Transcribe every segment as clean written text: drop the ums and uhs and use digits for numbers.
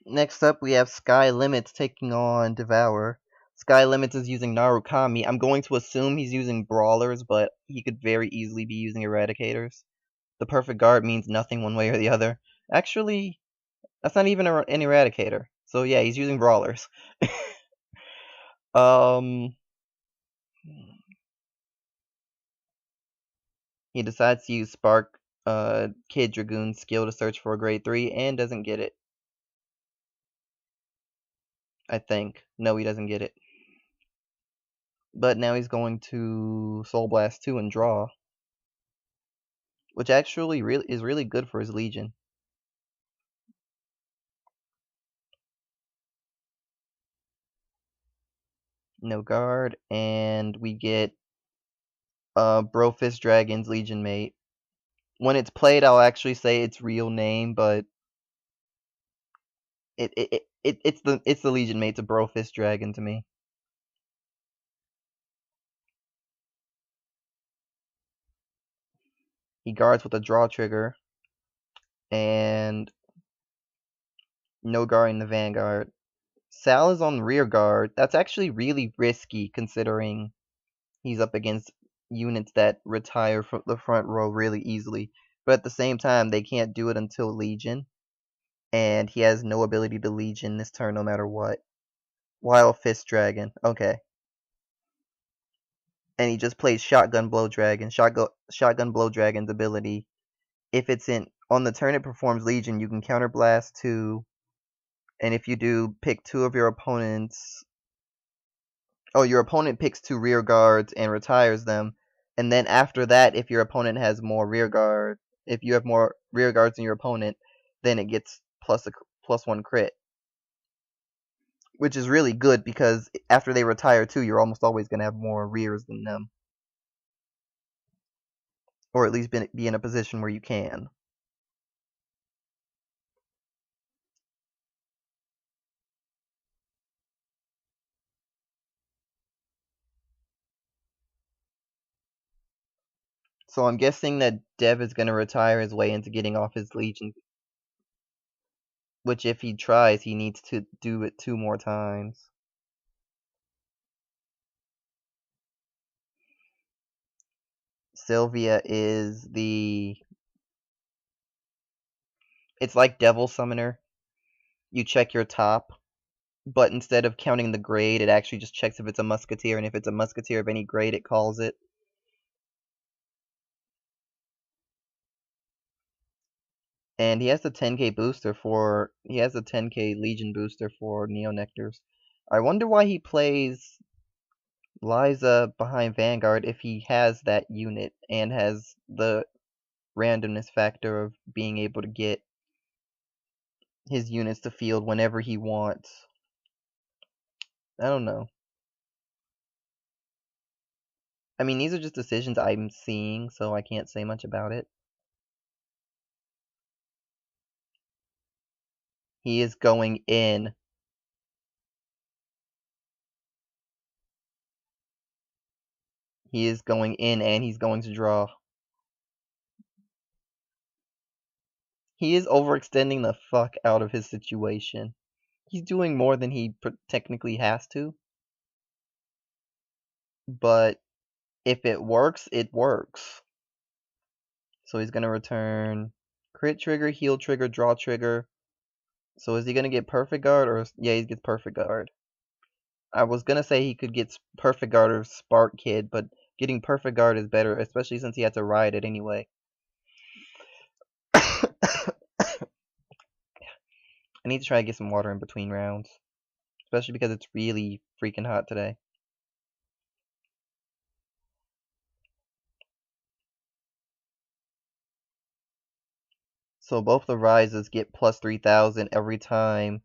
Next up, we have Skyzlimitz taking on Devour. Skyzlimitz is using Narukami. I'm going to assume he's using Brawlers, but he could very easily be using Eradicators. The perfect guard means nothing one way or the other. Actually, that's not even an Eradicator. So yeah, he's using Brawlers. He decides to use Spark Kid Dragoon's skill to search for a grade 3 and doesn't get it. I think. No, he doesn't get it. But now he's going to Soul Blast 2 and draw, which actually is really good for his Legion. No guard, and we get Brofist Dragon's Legion Mate. When it's played, I'll actually say its real name, but it's the Legion Mate. It's a Brofist Dragon to me. He guards with a draw trigger, and no guarding the Vanguard. Sal is on rear guard. That's actually really risky considering he's up against units that retire from the front row really easily. But at the same time, they can't do it until Legion. And he has no ability to Legion this turn no matter what. Wild Fist Dragon. Okay. And he just plays Shotgun Blow Dragon. Shotgun Blow Dragon's ability. If it's on the turn it performs Legion, you can counterblast 2. And if you do, pick 2 of your opponent's. Oh, your opponent picks 2 rear guards and retires them. And then after that, if your opponent has more rear guard, if you have more rear guards than your opponent, then it gets +1 crit. Which is really good because after they retire too, you're almost always going to have more rears than them. Or at least be in a position where you can. So I'm guessing that Dev is going to retire his way into getting off his Legion. Which if he tries, he needs to do it 2 more times. Sylvia is it's like Devil Summoner. You check your top, but instead of counting the grade, it actually just checks if it's a Musketeer, and if it's a Musketeer of any grade, it calls it. And he has the 10k booster he has the 10k Legion booster for Neonectars. I wonder why he plays Liza behind Vanguard if he has that unit and has the randomness factor of being able to get his units to field whenever he wants. I don't know. I mean, these are just decisions I'm seeing, so I can't say much about it. He is going in. He is going in, and he's going to draw. He is overextending the fuck out of his situation. He's doing more than he technically has to. But if it works, it works. So he's going to return crit trigger, heal trigger, draw trigger. So is he going to get perfect guard? Or yeah, he gets perfect guard. I was going to say he could get perfect guard or spark kid, but getting perfect guard is better, especially since he had to ride it anyway. I need to try to get some water in between rounds. Especially because it's really freaking hot today. So both the rises get plus 3,000 every time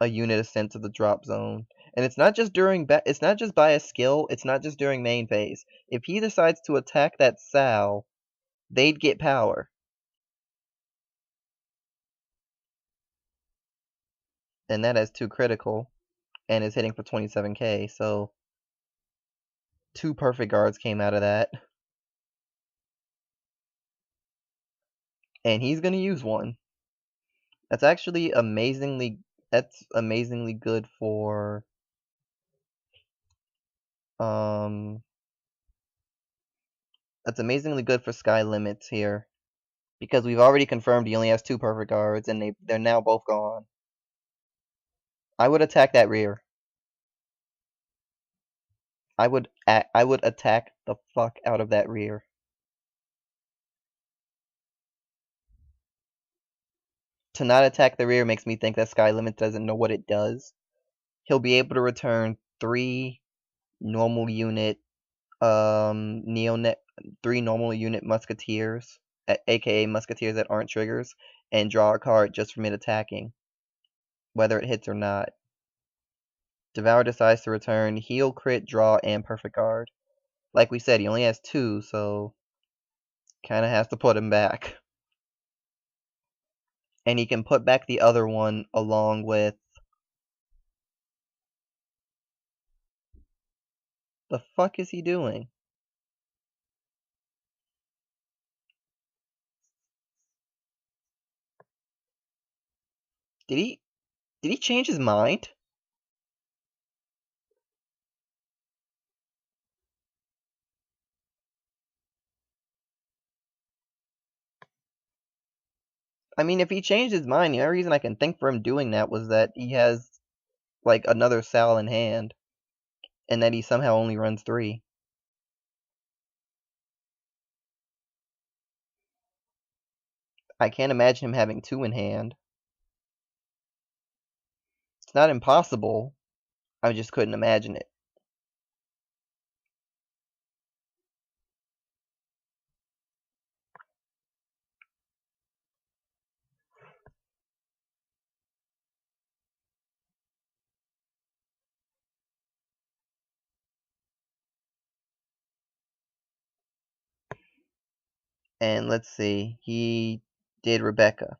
a unit is sent to the drop zone. And it's not just it's not just by a skill, it's not just during main phase. If he decides to attack that Sal, they'd get power. And that has 2 critical and is hitting for 27k, so 2 perfect guards came out of that. And he's going to use one. That's actually amazingly That's amazingly good for um that's amazingly good for Skyzlimitz here. Because we've already confirmed he only has two perfect guards and they're now both gone. I would attack that rear. I would attack the fuck out of that rear. To not attack the rear makes me think that Skyzlimitz doesn't know what it does. He'll be able to return three normal unit neonet three normal unit musketeers, aka musketeers that aren't triggers, and draw a card just from it attacking, whether it hits or not. Devour decides to return heal, crit, draw, and perfect guard. Like we said, he only has two, so kinda has to put him back. And he can put back the other one along with... The fuck is he doing? Did he change his mind? I mean, if he changed his mind, the only reason I can think for him doing that was that he has, like, another Sal in hand, and that he somehow only runs three. I can't imagine him having two in hand. It's not impossible. I just couldn't imagine it. And let's see, he did Rebecca.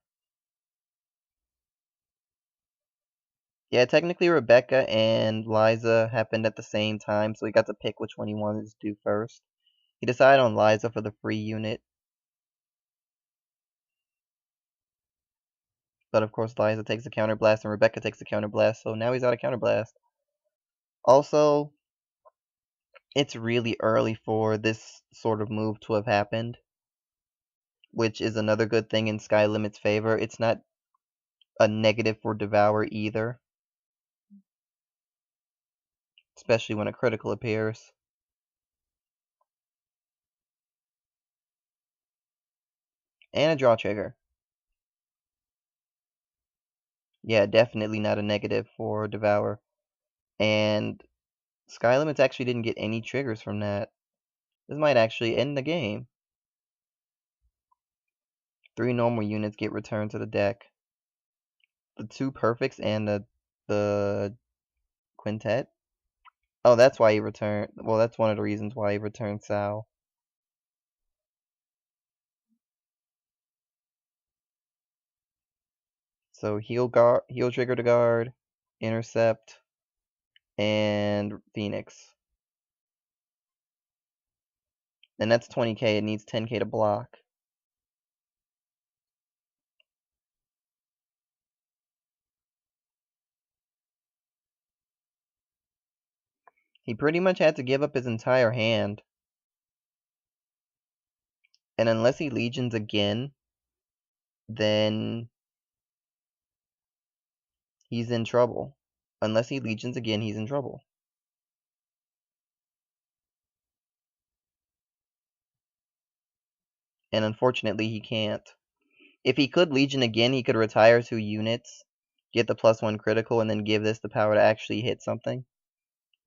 Yeah, technically Rebecca and Liza happened at the same time, so he got to pick which one he wanted to do first. He decided on Liza for the free unit. But of course Liza takes a counterblast and Rebecca takes a counterblast, so now he's out of counterblast. Also, it's really early for this sort of move to have happened, which is another good thing in Skyzlimit's favor. It's not a negative for Devour either, especially when a critical appears. And a draw trigger. Yeah, definitely not a negative for Devour. And Skyzlimitz actually didn't get any triggers from that. This might actually end the game. Three normal units get returned to the deck. The two perfects and the quintet. Oh, that's why he returned. Well, that's one of the reasons why he returned Sal. So heal trigger to guard, intercept, and Phoenix. And that's 20k. It needs 10k to block. He pretty much had to give up his entire hand. And unless he legions again, then he's in trouble. Unless he legions again, he's in trouble. And unfortunately, he can't. If he could legion again, he could retire 2 units, get the +1 critical, and then give this the power to actually hit something.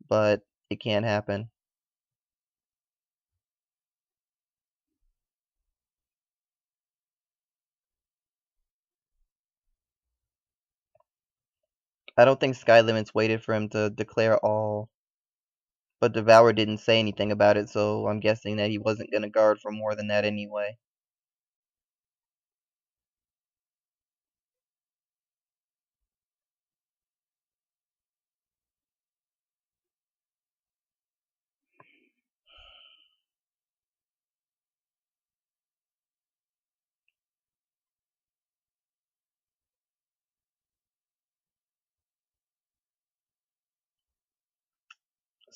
But it can't happen. I don't think Skyzlimitz waited for him to declare all. But Devour didn't say anything about it, so I'm guessing that he wasn't going to guard for more than that anyway.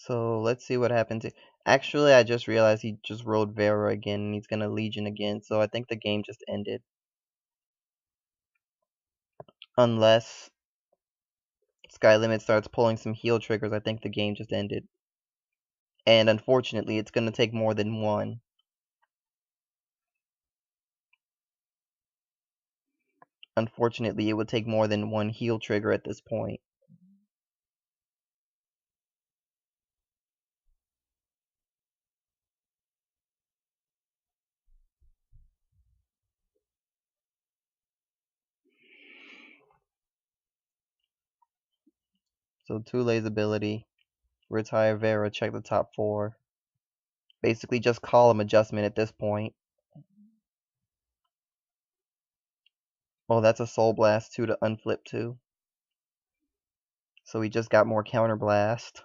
So let's see what happens. Actually, I just realized he just rolled Vera again, and he's gonna Legion again. So I think the game just ended. Unless Skylimit starts pulling some heal triggers, I think the game just ended. And unfortunately, it's gonna take more than one. Unfortunately, it would take more than one heal trigger at this point. So Tule's ability, retire Vera, check the top 4. Basically just column adjustment at this point. Oh, that's a Soul Blast too to unflip too. So he just got more Counter Blast.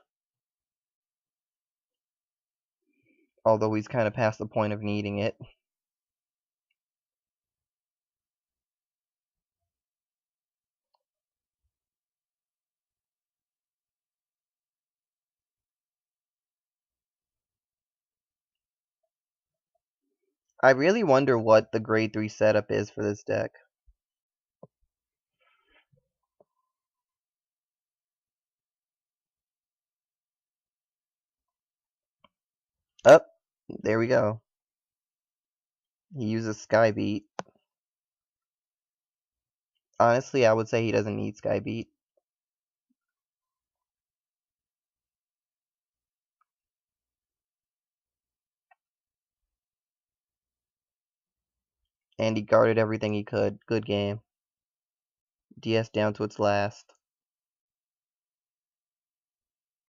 Although he's kind of past the point of needing it. I really wonder what the grade 3 setup is for this deck. Up, there we go. He uses Skybeat. Honestly, I would say he doesn't need Skybeat. And he guarded everything he could. Good game. DS down to its last.